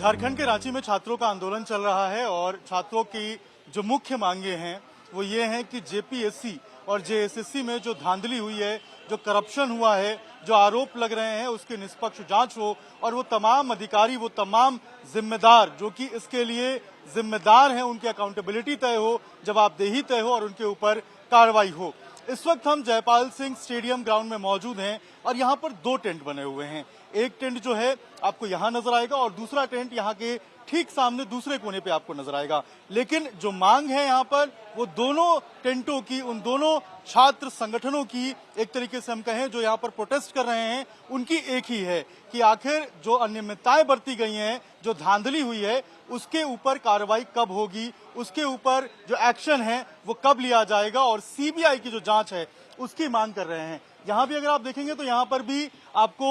झारखंड के रांची में छात्रों का आंदोलन चल रहा है और छात्रों की जो मुख्य मांगे हैं वो ये हैं कि जेपीएससी और जेएसएससी में जो धांधली हुई है, जो करप्शन हुआ है, जो आरोप लग रहे हैं उसकी निष्पक्ष जांच हो और वो तमाम अधिकारी, वो तमाम जिम्मेदार जो कि इसके लिए जिम्मेदार हैं, उनकी अकाउंटेबिलिटी तय हो, जवाबदेही तय हो और उनके ऊपर कार्रवाई हो। इस वक्त हम जयपाल सिंह स्टेडियम ग्राउंड में मौजूद हैं और यहाँ पर दो टेंट बने हुए हैं। एक टेंट जो है आपको यहाँ नजर आएगा और दूसरा टेंट यहाँ के ठीक सामने दूसरे कोने पे आपको नजर आएगा। लेकिन जो मांग है यहाँ पर वो दोनों टेंटों की, उन दोनों छात्र संगठनों की, एक तरीके से हम कहें जो यहाँ पर प्रोटेस्ट कर रहे हैं, उनकी एक ही है कि आखिर जो अनियमितताएं बरती गई हैं, जो धांधली हुई है, उसके ऊपर कार्रवाई कब होगी, उसके ऊपर जो एक्शन है वो कब लिया जाएगा और सीबीआई की जो जांच है उसकी मांग कर रहे हैं। यहाँ भी अगर आप देखेंगे तो यहाँ पर भी आपको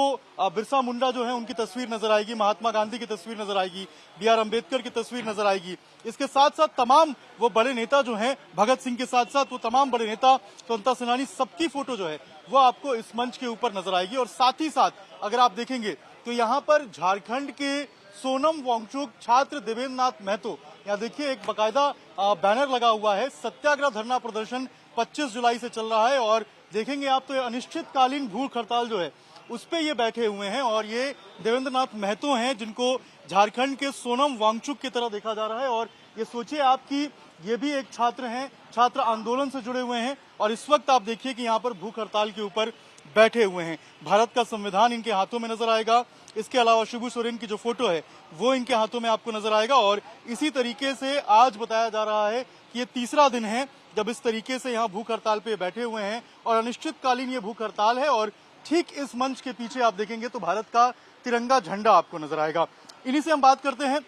बिरसा मुंडा जो है उनकी तस्वीर नजर आएगी, महात्मा गांधी की तस्वीर नजर आएगी, बीआर अंबेडकर की तस्वीर नजर आएगी। इसके साथ साथ तमाम वो बड़े नेता जो हैं, भगत सिंह के साथ साथ वो तमाम बड़े नेता, स्वतंत्रता सेनानी, सबकी फोटो जो है वो आपको इस मंच के ऊपर नजर आएगी। और साथ ही साथ अगर आप देखेंगे तो यहाँ पर झारखंड के सोनम वांगचुक छात्र देवेंद्र नाथ महतो, यहाँ देखिए एक बाकायदा बैनर लगा हुआ है, सत्याग्रह धरना प्रदर्शन 25 जुलाई से चल रहा है और देखेंगे आप तो अनिश्चितकालीन भूख हड़ताल जो है उस पे ये बैठे हुए हैं और ये देवेंद्र नाथ महतो हैं जिनको झारखंड के सोनम वांगचुक की तरह देखा जा रहा है। और ये सोचिए आप कि ये भी एक छात्र हैं, छात्र आंदोलन से जुड़े हुए हैं और इस वक्त आप देखिए कि यहाँ पर भूख हड़ताल के ऊपर बैठे हुए हैं। भारत का संविधान इनके हाथों में नजर आएगा। इसके अलावा शिबू सोरेन की जो फोटो है वो इनके हाथों में आपको नजर आएगा। और इसी तरीके से आज बताया जा रहा है कि ये तीसरा दिन है जब इस तरीके से यहाँ भूख हड़ताल पे बैठे हुए हैं और अनिश्चितकालीन ये भूख हड़ताल है। और ठीक इस मंच के पीछे आप देखेंगे तो भारत का तिरंगा झंडा आपको नजर आएगा। इन्हीं से हम बात करते हैं।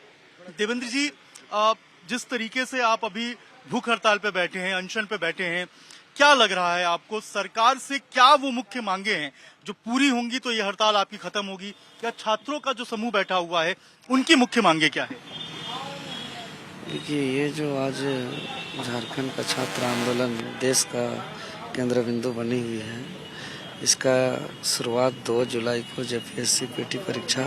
देवेंद्र जी, जिस तरीके से आप अभी भूख हड़ताल पे बैठे हैं, अनशन पे बैठे हैं, क्या लग रहा है आपको सरकार से क्या वो मुख्य मांगे हैं जो पूरी होंगी तो ये हड़ताल आपकी खत्म होगी, या छात्रों का जो समूह बैठा हुआ है उनकी मुख्य मांगे क्या है? देखिए, ये जो आज झारखंड का छात्र आंदोलन देश का केंद्र बिंदु बनी हुई है, इसका शुरुआत 2 जुलाई को जेपीएससी पीटी परीक्षा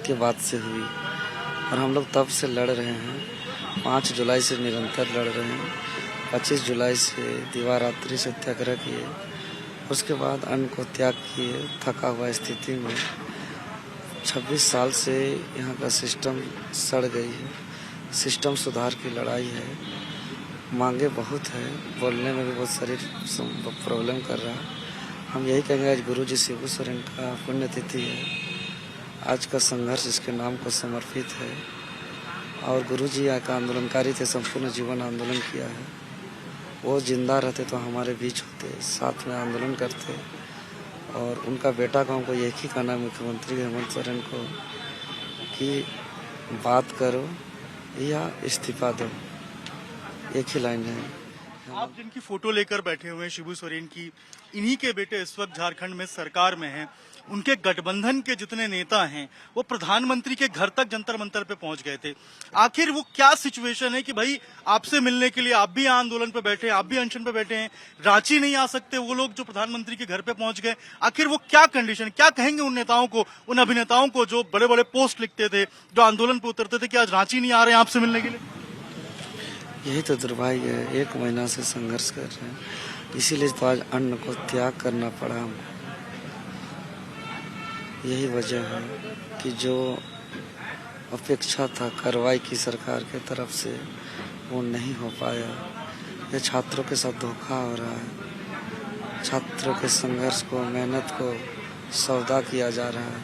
के बाद से हुई और हम लोग तब से लड़ रहे हैं। 5 जुलाई से निरंतर लड़ रहे हैं। 25 जुलाई से दिवारात्रि सत्याग्रह किए, उसके बाद अन्न को त्याग किए थका हुआ स्थिति में। 26 साल से यहाँ का सिस्टम सड़ गई है। सिस्टम सुधार की लड़ाई है। मांगे बहुत है, बोलने में भी बहुत सारी प्रॉब्लम कर रहा है। हम यही कहेंगे, आज गुरुजी शिबू सोरेन का पुण्यतिथि है। आज का संघर्ष इसके नाम को समर्पित है और गुरुजी का आंदोलनकारी थे, संपूर्ण जीवन आंदोलन किया है। वो जिंदा रहते तो हमारे बीच होते, साथ में आंदोलन करते। और उनका बेटा को हमको यही कहना है मुख्यमंत्री हेमंत सोरेन को कि बात करो या इस्तीफा दो, एक ही लाइन है। आप जिनकी फोटो लेकर बैठे हुए हैं शिबू सोरेन की, इन्हीं के बेटे इस वक्त झारखंड में सरकार में हैं। उनके गठबंधन के जितने नेता हैं वो प्रधानमंत्री के घर तक जंतर मंतर पे पहुंच गए थे। आखिर वो क्या सिचुएशन है कि भाई आपसे मिलने के लिए आप भी आंदोलन पे बैठे हैं, आप भी अनशन पे बैठे हैं, रांची नहीं आ सकते वो लोग जो प्रधानमंत्री के घर पे पहुंच गए? आखिर वो क्या कंडीशन, क्या कहेंगे उन नेताओं को, उन अभिनेताओं को जो बड़े बड़े पोस्ट लिखते थे, जो आंदोलन पे उतरते थे कि आज रांची नहीं आ रहे हैं आपसे मिलने के लिए? यही तो दुर्भाग्य है। 1 महीना से संघर्ष कर रहे हैं, इसीलिए तो आज अन्न को त्याग करना पड़ा हमको। यही वजह है कि जो अपेक्षा था कार्रवाई की सरकार के तरफ से वो नहीं हो पाया। ये छात्रों के साथ धोखा हो रहा है। छात्रों के संघर्ष को, मेहनत को सौदा किया जा रहा है।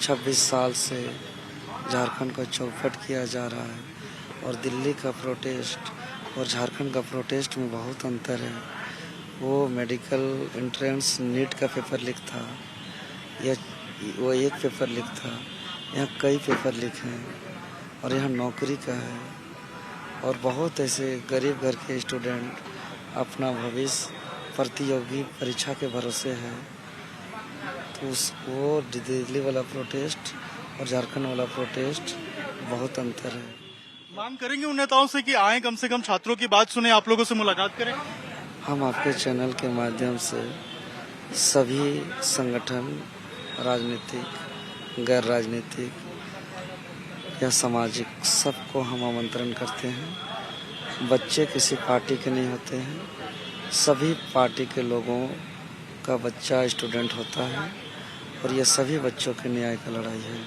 26 साल से झारखंड को चौपट किया जा रहा है और दिल्ली का प्रोटेस्ट और झारखंड का प्रोटेस्ट में बहुत अंतर है। वो मेडिकल एंट्रेंस नीट का पेपर लीक था, या वो एक पेपर लीक था, यहाँ कई पेपर लीक हैं और यहाँ नौकरी का है। और बहुत ऐसे गरीब घर के स्टूडेंट अपना भविष्य प्रतियोगी परीक्षा के भरोसे है। तो वो दिल्ली वाला प्रोटेस्ट और झारखंड वाला प्रोटेस्ट बहुत अंतर है। मांग करेंगे उन नेताओं से कि आए, कम से कम छात्रों की बात सुने, आप लोगों से मुलाकात करें। हम आपके चैनल के माध्यम से सभी संगठन, राजनीतिक, गैर राजनीतिक, या सामाजिक सबको हम आमंत्रण करते हैं। बच्चे किसी पार्टी के नहीं होते हैं, सभी पार्टी के लोगों का बच्चा स्टूडेंट होता है और ये सभी बच्चों के न्याय का लड़ाई है।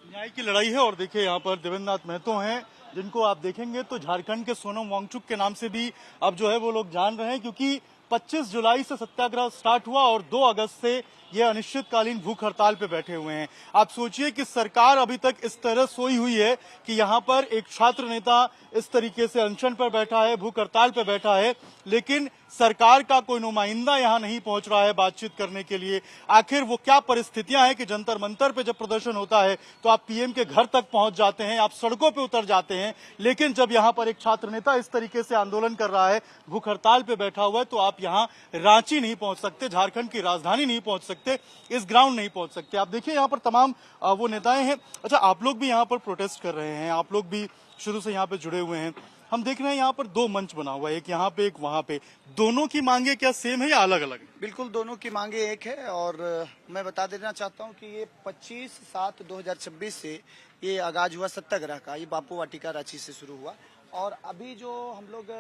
न्याय की लड़ाई है। और देखिए यहाँ पर देवेंद्र नाथ महतो हैं, जिनको आप देखेंगे तो झारखंड के सोनम वांगचुक के नाम से भी अब जो है वो लोग जान रहे हैं, क्योंकि 25 जुलाई से सत्याग्रह स्टार्ट हुआ और 2 अगस्त से ये अनिश्चितकालीन भूख हड़ताल पे बैठे हुए हैं। आप सोचिए कि सरकार अभी तक इस तरह सोई हुई है कि यहाँ पर एक छात्र नेता इस तरीके से अनशन पर बैठा है, भूख हड़ताल पे बैठा है, लेकिन सरकार का कोई नुमाइंदा यहाँ नहीं पहुंच रहा है बातचीत करने के लिए। आखिर वो क्या परिस्थितियां हैं कि जंतर मंतर पे जब प्रदर्शन होता है तो आप पीएम के घर तक पहुंच जाते हैं, आप सड़कों पे उतर जाते हैं, लेकिन जब यहाँ पर एक छात्र नेता इस तरीके से आंदोलन कर रहा है, भूख हड़ताल पे बैठा हुआ है, तो आप यहाँ रांची नहीं पहुंच सकते, झारखंड की राजधानी नहीं पहुंच सकते, इस ग्राउंड नहीं पहुंच सकते। आप देखिए यहाँ पर तमाम वो नेताएं हैं। अच्छा, आप लोग भी यहाँ पर प्रोटेस्ट कर रहे हैं, आप लोग भी शुरू से यहाँ पे जुड़े हुए हैं। हम देख रहे हैं यहाँ पर 2 मंच बना हुआ है, एक यहाँ पे एक वहाँ पे। दोनों की मांगे क्या सेम है या अलग अलग है? बिल्कुल दोनों की मांगे एक है और मैं बता देना चाहता हूँ कि ये 25/7/2026 से ये आगाज हुआ सत्याग्रह का। ये बापू वाटिका रांची से शुरू हुआ और अभी जो हम लोग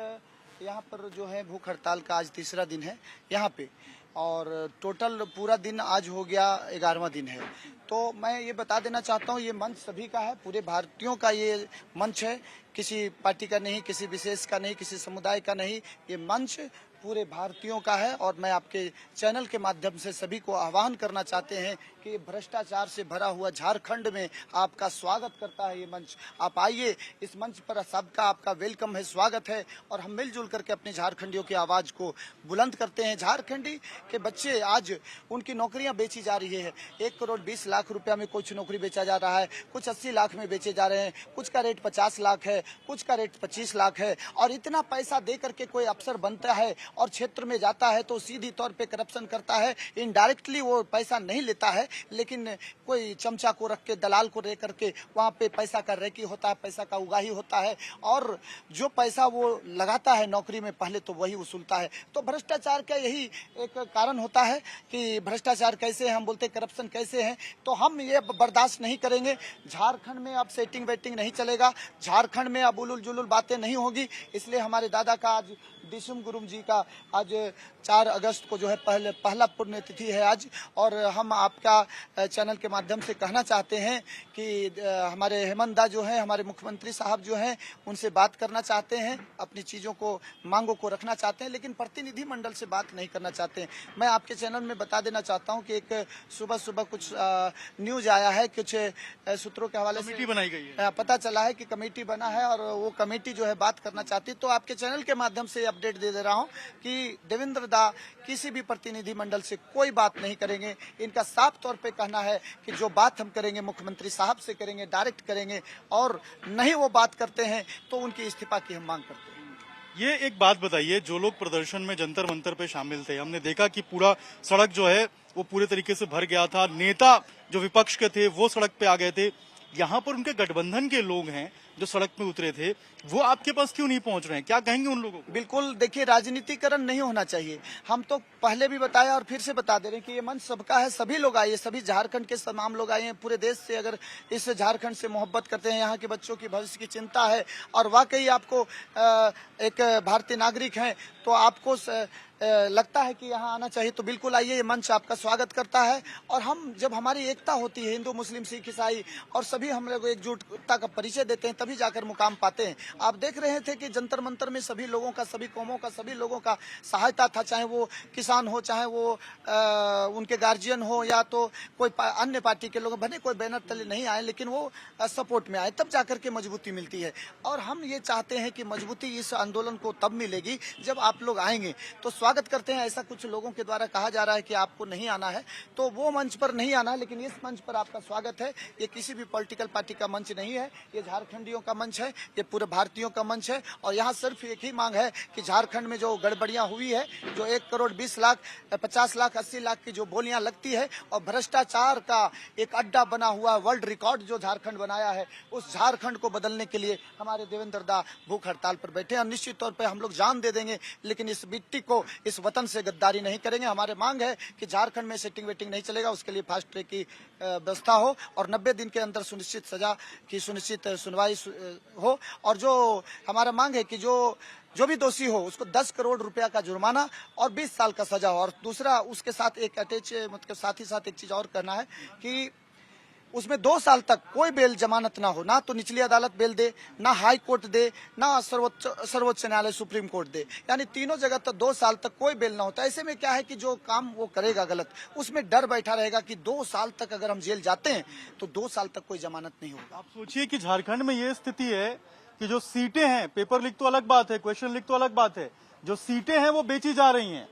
यहाँ पर जो है भूख हड़ताल का आज तीसरा दिन है यहाँ पे, और टोटल पूरा दिन आज हो गया 11वां दिन है। तो मैं ये बता देना चाहता हूँ, ये मंच सभी का है, पूरे भारतीयों का ये मंच है, किसी पार्टी का नहीं, किसी विशेष का नहीं, किसी समुदाय का नहीं, ये मंच पूरे भारतीयों का है। और मैं आपके चैनल के माध्यम से सभी को आह्वान करना चाहते हैं कि भ्रष्टाचार से भरा हुआ झारखंड में आपका स्वागत करता है ये मंच। आप आइए, इस मंच पर सबका आपका वेलकम है, स्वागत है, और हम मिलजुल करके अपने झारखंडियों की आवाज को बुलंद करते हैं। झारखंडी के बच्चे आज उनकी नौकरियां बेची जा रही है, 1 करोड़ 20 लाख रुपया में कुछ नौकरी बेचा जा रहा है, कुछ 80 लाख में बेचे जा रहे हैं, कुछ का रेट 50 लाख है, कुछ का रेट 25 लाख है। और इतना पैसा दे करके कोई अफसर बनता है और क्षेत्र में जाता है तो सीधी तौर पे करप्शन करता है। इनडायरेक्टली वो पैसा नहीं लेता है, लेकिन कोई चमचा को रख के, दलाल को रह करके वहाँ पे पैसा का रेकी होता है, पैसा का उगाही होता है, और जो पैसा वो लगाता है नौकरी में पहले तो वही वसूलता है। तो भ्रष्टाचार का यही एक कारण होता है कि भ्रष्टाचार कैसे है, हम बोलते करप्शन कैसे है, तो हम ये बर्दाश्त नहीं करेंगे। झारखंड में अब सेटिंग वेटिंग नहीं चलेगा, झारखंड में अब उलुल जुलुल बातें नहीं होगी। इसलिए हमारे दादा का आज दिसुम गुरुम जी का आज 4 अगस्त को जो है पहला पुण्यतिथि है आज, और हम आपका चैनल के माध्यम से कहना चाहते हैं कि हमारे हेमंत दा जो है, हमारे मुख्यमंत्री साहब जो हैं, उनसे बात करना चाहते हैं, अपनी चीज़ों को, मांगों को रखना चाहते हैं, लेकिन प्रतिनिधि मंडल से बात नहीं करना चाहते हैं। मैं आपके चैनल में बता देना चाहता हूं कि एक सुबह कुछ न्यूज आया है, कुछ सूत्रों के हवाले से बनाई गई है, पता चला है कि कमेटी बना है और वो कमेटी जो है बात करना चाहती है। तो आपके चैनल के माध्यम से अपडेट दे रहा हूं कि देवेंद्र दा किसी भी प्रतिनिधि मंडल से कोई बात नहीं करेंगे। इनका साफ तौर पे कहना है कि जो बात हम करेंगे मुख्यमंत्री साहब से करेंगे, डायरेक्ट करेंगे, और नहीं वो बात करते हैं तो उनकी इस्तीफा की हम मांग करते हैं। ये एक बात बताइए, जो लोग प्रदर्शन में जंतर मंतर पे शामिल थे, हमने देखा कि पूरा सड़क जो है वो पूरे तरीके से भर गया था, नेता जो विपक्ष के थे वो सड़क पे आ गए थे, यहाँ पर उनके गठबंधन के लोग हैं जो सड़क में उतरे थे, वो आपके पास क्यों नहीं पहुंच रहे हैं? क्या कहेंगे उन लोगों को? बिल्कुल, देखिए, राजनीतिकरण नहीं होना चाहिए। हम तो पहले भी बताया और फिर से बता दे रहे हैं कि ये मंच सबका है, सभी लोग आइए, सभी झारखंड के तमाम लोग आए हैं, पूरे देश से अगर इस झारखंड से मोहब्बत करते हैं, यहाँ के बच्चों की भविष्य की चिंता है और वाकई आपको एक भारतीय नागरिक हैं तो आपको लगता है कि यहाँ आना चाहिए, तो बिल्कुल आइए, ये मंच आपका स्वागत करता है। और हम जब हमारी एकता होती है, हिंदू मुस्लिम सिख ईसाई, और सभी हम लोग एकजुटता का परिचय देते हैं, तभी जाकर मुकाम पाते हैं। आप देख रहे थे कि जंतर मंतर में सभी लोगों का, सभी कौमों का, सभी लोगों का सहायता था, चाहे वो किसान हो, चाहे वो उनके गार्जियन हो, या तो कोई अन्य पार्टी के लोग, भले कोई बैनर तले नहीं आए लेकिन वो सपोर्ट में आए, तब जाकर के मजबूती मिलती है। और हम ये चाहते हैं कि मजबूती इस आंदोलन को तब मिलेगी जब आप लोग आएंगे। तो स्वागत करते हैं। ऐसा कुछ लोगों के द्वारा कहा जा रहा है कि आपको नहीं आना है, तो वो मंच पर नहीं आना है, लेकिन इस मंच पर आपका स्वागत है। ये किसी भी पॉलिटिकल पार्टी का मंच नहीं है, ये झारखंडियों बिहारियों का मंच है, ये पूरे भारतीयों का मंच है। और यहाँ सिर्फ एक ही मांग है कि झारखंड में जो गड़बड़ियां हुई है, जो 1 करोड़ 20 लाख 50 लाख 80 लाख की जो बोलियां लगती है और भ्रष्टाचार का एक अड्डा बना हुआ वर्ल्ड रिकॉर्ड जो झारखंड बनाया है, उस झारखंड को बदलने के लिए हमारे देवेंद्र दा भूख हड़ताल पर बैठे हैं। निश्चित तौर पर हम लोग जान दे देंगे, लेकिन इस मिट्टी को, इस वतन से गद्दारी नहीं करेंगे। हमारे मांग है कि झारखंड में सेटिंग वेटिंग नहीं चलेगा, उसके लिए फास्ट ट्रैक की व्यवस्था हो और 90 दिन के अंदर सुनिश्चित सजा की सुनिश्चित सुनवाई हो। और जो हमारा मांग है कि जो भी दोषी हो उसको 10 करोड़ रुपया का जुर्माना और 20 साल का सजा हो। और दूसरा उसके साथ एक अटैच मतलब साथ ही साथ एक चीज और करना है कि उसमें 2 साल तक कोई बेल जमानत ना हो, ना तो निचली अदालत बेल दे, ना हाई कोर्ट दे, ना सर्वोच्च न्यायालय सुप्रीम कोर्ट दे, यानी तीनों जगह तक 2 साल तक कोई बेल ना होता। ऐसे में क्या है कि जो काम वो करेगा गलत, उसमें डर बैठा रहेगा कि 2 साल तक अगर हम जेल जाते हैं तो 2 साल तक कोई जमानत नहीं होगा। आप सोचिए कि झारखंड में ये स्थिति है कि जो सीटें हैं, पेपर लीक तो अलग बात है, क्वेश्चन लीक तो अलग बात है, जो सीटें हैं वो बेची जा रही हैं।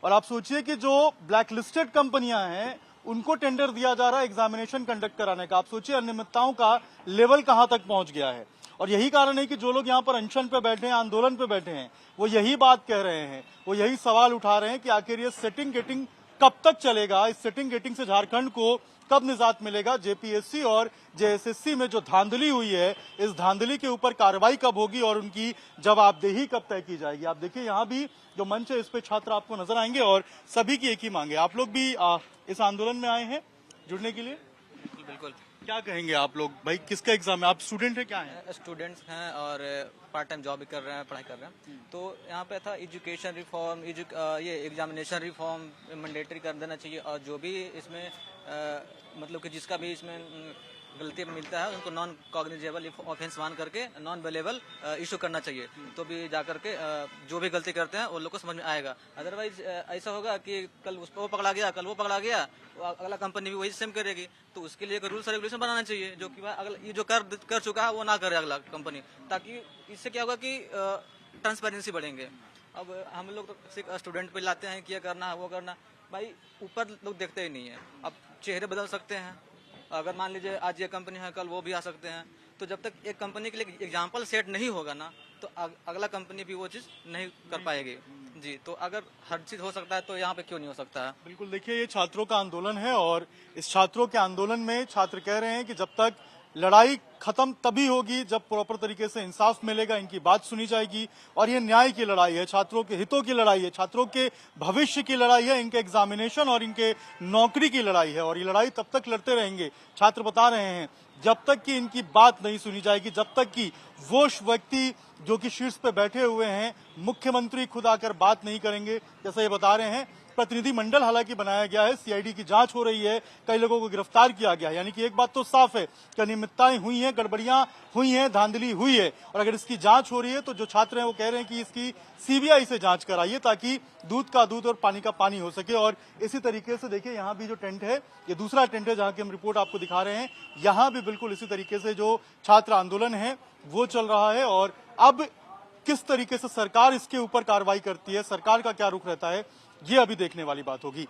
और आप सोचिए कि जो ब्लैक लिस्टेड कंपनियां हैं उनको टेंडर दिया जा रहा है एग्जामिनेशन कंडक्ट कराने का। आप सोचिए अनियमितताओं का लेवल कहां तक पहुंच गया है। और यही कारण है कि जो लोग यहां पर अनशन पे बैठे हैं, आंदोलन पे बैठे हैं, वो यही बात कह रहे हैं, वो यही सवाल उठा रहे हैं कि आखिर ये सेटिंग गेटिंग कब तक चलेगा, इस सेटिंग गेटिंग से झारखंड को कब निजात मिलेगा, जेपीएससी और जेएसएससी में जो धांधली हुई है, इस धांधली के ऊपर कार्रवाई कब होगी और उनकी जवाबदेही कब तय की जाएगी। आप देखिए यहाँ भी जो मंच है इस पे छात्र आपको नजर आएंगे और सभी की एक ही मांग है। आप लोग भी इस आंदोलन में आए हैं जुड़ने के लिए? बिल्कुल। क्या कहेंगे आप लोग? भाई किसका एग्जाम है? आप स्टूडेंट है, क्या है? स्टूडेंट्स हैं और पार्ट टाइम जॉब भी कर रहे हैं, पढ़ाई कर रहे हैं। तो यहाँ पे था एजुकेशन रिफॉर्म, ये एग्जामिनेशन रिफॉर्म मैंडेटरी कर देना चाहिए। और जो भी इसमें मतलब कि जिसका भी इसमें गलती मिलता है उनको नॉन कॉग्निजेबल ऑफेंस मान करके नॉन वेलेबल इशू करना चाहिए। तो भी जा करके जो भी गलती करते हैं उन लोग को समझ में आएगा। अदरवाइज ऐसा होगा कि कल वो पकड़ा गया, कल वो पकड़ा गया, अगला कंपनी भी वही सेम करेगी। तो उसके लिए रूल्स रेगुलेशन बनाना चाहिए जो कि अगला ये जो कर चुका है वो ना करे अगला कंपनी, ताकि इससे क्या होगा कि ट्रांसपेरेंसी बढ़ेंगे। अब हम लोग तो स्टूडेंट पे लाते हैं कि ये करना है वो करना, भाई ऊपर लोग देखते ही नहीं है। अब चेहरे बदल सकते हैं, अगर मान लीजिए आज ये कंपनी है कल वो भी आ सकते हैं। तो जब तक एक कंपनी के लिए एग्जाम्पल सेट नहीं होगा ना तो अगला कंपनी भी वो चीज नहीं कर पाएगी। जी, तो अगर हर चीज हो सकता है तो यहाँ पे क्यों नहीं हो सकता है? बिल्कुल, देखिए ये छात्रों का आंदोलन है और इस छात्रों के आंदोलन में छात्र कह रहे हैं कि जब तक लड़ाई खत्म तभी होगी जब प्रॉपर तरीके से इंसाफ मिलेगा, इनकी बात सुनी जाएगी। और ये न्याय की लड़ाई है, छात्रों के हितों की लड़ाई है, छात्रों के भविष्य की लड़ाई है, इनके एग्जामिनेशन और इनके नौकरी की लड़ाई है। और ये लड़ाई तब तक लड़ते रहेंगे, छात्र बता रहे हैं, जब तक कि इनकी बात नहीं सुनी जाएगी, जब तक कि वो व्यक्ति जो कि शीर्ष पे बैठे हुए हैं, मुख्यमंत्री खुद आकर बात नहीं करेंगे। जैसा ये बता रहे हैं, प्रतिनिधि मंडल हालांकि बनाया गया है, सीआईडी की जांच हो रही है, कई लोगों को गिरफ्तार किया गया है। यानी कि एक बात तो साफ है कि अनियमितताएं हुई हैं, गड़बड़ियां हुई हैं, धांधली हुई है। और अगर इसकी जांच हो रही है तो जो छात्र हैं वो कह रहे हैं कि इसकी सीबीआई से जांच कराइए ताकि दूध का दूध और पानी का पानी हो सके। और इसी तरीके से देखिए यहाँ भी जो टेंट है, ये दूसरा टेंट है जहाँ की हम रिपोर्ट आपको दिखा रहे हैं। यहाँ भी बिल्कुल इसी तरीके से जो छात्र आंदोलन है वो चल रहा है। और अब किस तरीके से सरकार इसके ऊपर कार्रवाई करती है, सरकार का क्या रुख रहता है, ये अभी देखने वाली बात होगी।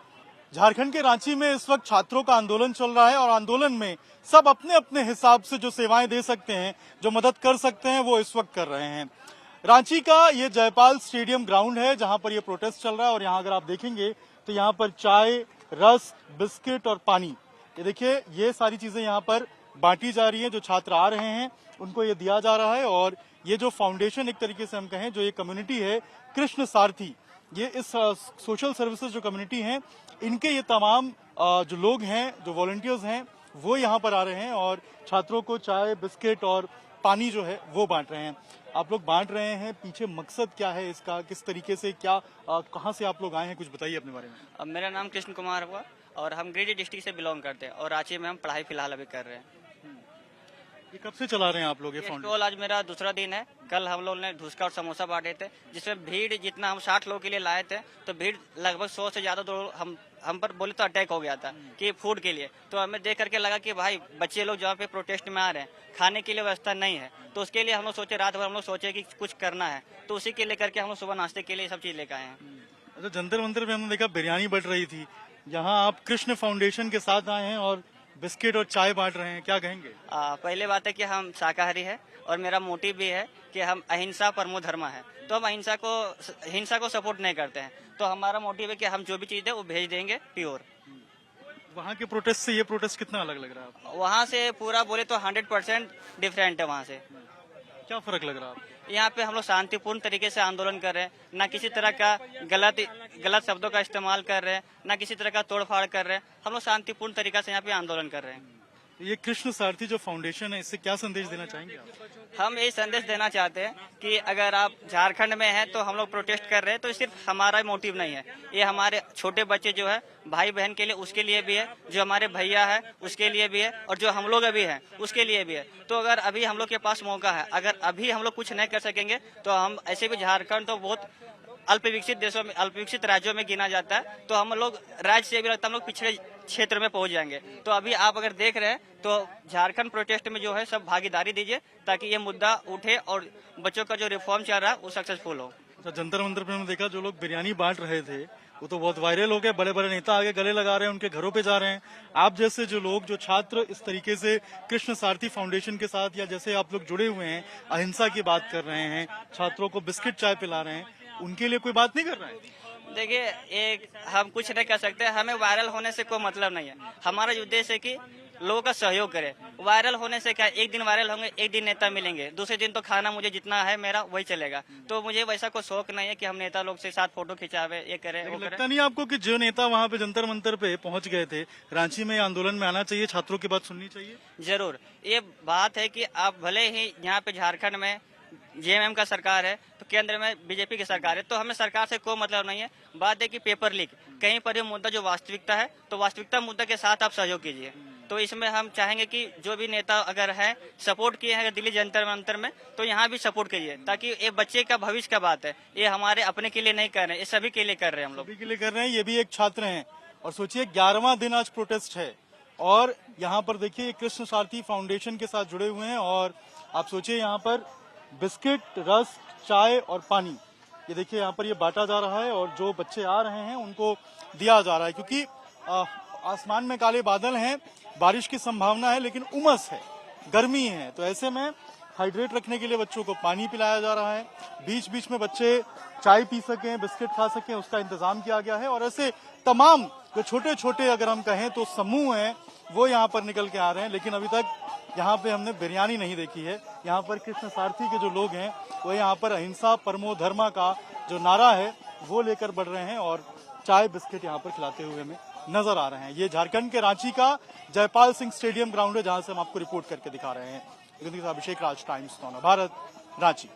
झारखंड के रांची में इस वक्त छात्रों का आंदोलन चल रहा है और आंदोलन में सब अपने अपने हिसाब से जो सेवाएं दे सकते हैं, जो मदद कर सकते हैं, वो इस वक्त कर रहे हैं। रांची का ये जयपाल स्टेडियम ग्राउंड है जहां पर ये प्रोटेस्ट चल रहा है। और यहां अगर आप देखेंगे तो यहां पर चाय, रस, बिस्किट और पानी, ये देखिए ये सारी चीजें यहां पर बांटी जा रही है। जो छात्र आ रहे हैं उनको ये दिया जा रहा है। और ये जो फाउंडेशन एक तरीके से हम कहें, जो ये कम्युनिटी है कृष्ण सारथी, ये इस सोशल सर्विसेज जो कम्युनिटी हैं, इनके ये तमाम जो लोग हैं, जो वॉलंटियर्स हैं, वो यहाँ पर आ रहे हैं और छात्रों को चाय, बिस्किट और पानी जो है वो बांट रहे हैं। आप लोग बांट रहे हैं, पीछे मकसद क्या है इसका, किस तरीके से, क्या कहाँ से आप लोग आए हैं, कुछ बताइए अपने बारे में। मेरा नाम कृष्ण कुमार हुआ और हम गिरिडीह डिस्ट्रिक्ट से बिलोंग करते हैं और रांची में हम पढ़ाई फिलहाल अभी कर रहे हैं। ये कब से चला रहे हैं आप लोग ये ये फाउंडेशन? स्टॉल आज मेरा दूसरा दिन है। कल हम लोग ने धुसका और समोसा बांटे थे, जिसमें भीड़ जितना हम 60 लोगों के लिए लाए थे तो भीड़ लगभग 100 से ज्यादा हम पर बोले तो अटैक हो गया था कि फूड के लिए। तो हमें देख करके लगा कि भाई बच्चे लोग जहाँ पे प्रोटेस्ट में आ रहे हैं, खाने के लिए व्यवस्था नहीं है, तो उसके लिए हम लोग सोचे, रात भर हम लोग सोचे कि कुछ करना है, तो उसी के लेकर के हम लोग सुबह नाश्ते के लिए सब चीज लेकर आए हैं। अच्छा, जंतर मंतर में हमने देखा बिरयानी बट रही थी, यहाँ आप कृष्ण फाउंडेशन के साथ आए हैं और बिस्किट और चाय बांट रहे हैं, क्या कहेंगे? पहले बात है कि हम शाकाहारी है और मेरा मोटिव भी है कि हम अहिंसा परमो धर्म है, तो हम हिंसा को सपोर्ट नहीं करते हैं। तो हमारा मोटिव है कि हम जो भी चीज़ है वो भेज देंगे प्योर। वहाँ के प्रोटेस्ट से ये प्रोटेस्ट कितना अलग लग रहा है आपको? वहाँ से पूरा बोले तो 100% डिफरेंट है। वहाँ से क्या फर्क लग रहा है आपको? यहाँ पे हम लोग शांतिपूर्ण तरीके से आंदोलन कर रहे हैं, ना किसी तरह का गलत शब्दों का इस्तेमाल कर रहे हैं, ना किसी तरह का तोड़फाड़ कर रहे हैं। हम लोग शांतिपूर्ण तरीके से यहाँ पे आंदोलन कर रहे हैं। ये कृष्ण सारथी जो फाउंडेशन है, इससे क्या संदेश देना चाहेंगे आप? हम यही संदेश देना चाहते हैं कि अगर आप झारखंड में हैं तो हम लोग प्रोटेस्ट कर रहे हैं, तो सिर्फ हमारा मोटिव नहीं है, ये हमारे छोटे बच्चे जो है भाई बहन के लिए, उसके लिए भी है, जो हमारे भैया है उसके लिए भी है, और जो हम लोग अभी हैं उसके लिए भी है। तो अगर अभी हम लोग के पास मौका है, अगर अभी हम लोग कुछ नहीं कर सकेंगे तो हम ऐसे भी, झारखंड तो बहुत अल्पविकसित देशों में, अल्पविकसित राज्यों में गिना जाता है, तो हम लोग राज्य से भी लगता है हम लोग पिछड़े क्षेत्र में पहुंच जाएंगे। तो अभी आप अगर देख रहे हैं तो झारखंड प्रोटेस्ट में जो है सब भागीदारी दीजिए, ताकि ये मुद्दा उठे और बच्चों का जो रिफॉर्म चल रहा है वो सक्सेसफुल हो। तो जंतर मंतर पे हमने देखा जो लोग बिरयानी बांट रहे थे वो तो बहुत वायरल हो गए, बड़े बड़े नेता आगे गले लगा रहे हैं, उनके घरों पे जा रहे हैं। आप जैसे जो लोग, जो छात्र इस तरीके से कृष्ण सारथी फाउंडेशन के साथ, या जैसे आप लोग जुड़े हुए हैं, अहिंसा की बात कर रहे हैं, छात्रों को बिस्किट चाय पिला रहे हैं, उनके लिए कोई बात नहीं कर रहा है? देखिए, एक हम कुछ नहीं कर सकते, हमें वायरल होने से कोई मतलब नहीं है। हमारा उद्देश्य है कि लोगों का सहयोग करें। वायरल होने से क्या, एक दिन वायरल होंगे, एक दिन नेता मिलेंगे, दूसरे दिन तो खाना मुझे जितना है मेरा वही चलेगा। तो मुझे वैसा कोई शौक नहीं है कि हम नेता लोग से साथ फोटो खिंचावे, ये करें वो करें। लगता नहीं आपको कि जो नेता वहाँ पे जंतर मंतर पे पहुंच गए थे, रांची में आंदोलन में आना चाहिए, छात्रों की बात सुननी चाहिए? जरूर, ये बात है कि आप भले ही यहाँ पे झारखंड में जेएमएम का सरकार है, तो केंद्र में बीजेपी की सरकार है, तो हमें सरकार से कोई मतलब नहीं है। बात है कि पेपर लीक, कहीं पर ये मुद्दा जो वास्तविकता है, तो वास्तविकता मुद्दा के साथ आप सहयोग कीजिए। तो इसमें हम चाहेंगे कि जो भी नेता अगर है, सपोर्ट किए हैं दिल्ली जंतर मंतर में, तो यहाँ भी सपोर्ट कीजिए, ताकि ये बच्चे का भविष्य का बात है, ये हमारे अपने के लिए नहीं कर रहे हैं, ये सभी के लिए कर रहे हैं हम लोग। सभी के लिए कर रहे हैं। ये भी एक छात्र हैं, और सोचिए 11वां दिन आज प्रोटेस्ट है, और यहाँ पर देखिए कृष्ण सारथी फाउंडेशन के साथ जुड़े हुए हैं, और आप सोचिए यहाँ पर बिस्किट, रस, चाय और पानी, ये देखिए यहाँ पर ये बांटा जा रहा है, और जो बच्चे आ रहे हैं उनको दिया जा रहा है, क्योंकि आसमान में काले बादल हैं, बारिश की संभावना है, लेकिन उमस है, गर्मी है, तो ऐसे में हाइड्रेट रखने के लिए बच्चों को पानी पिलाया जा रहा है। बीच बीच में बच्चे चाय पी सकें, बिस्किट खा सकें, उसका इंतजाम किया गया है। और ऐसे तमाम जो छोटे छोटे, अगर हम कहें तो समूह हैं, वो यहाँ पर निकल के आ रहे हैं। लेकिन अभी तक यहाँ पे हमने बिरयानी नहीं देखी है। यहाँ पर कृष्ण सारथी के जो लोग हैं वो यहाँ पर अहिंसा परमो धर्मा का जो नारा है वो लेकर बढ़ रहे हैं, और चाय बिस्किट यहाँ पर खिलाते हुए हमें नजर आ रहे हैं। ये झारखंड के रांची का जयपाल सिंह स्टेडियम ग्राउंड है, जहां से हम आपको रिपोर्ट करके दिखा रहे हैं। अभिषेक राज, टाइम्स नौ भारत, रांची।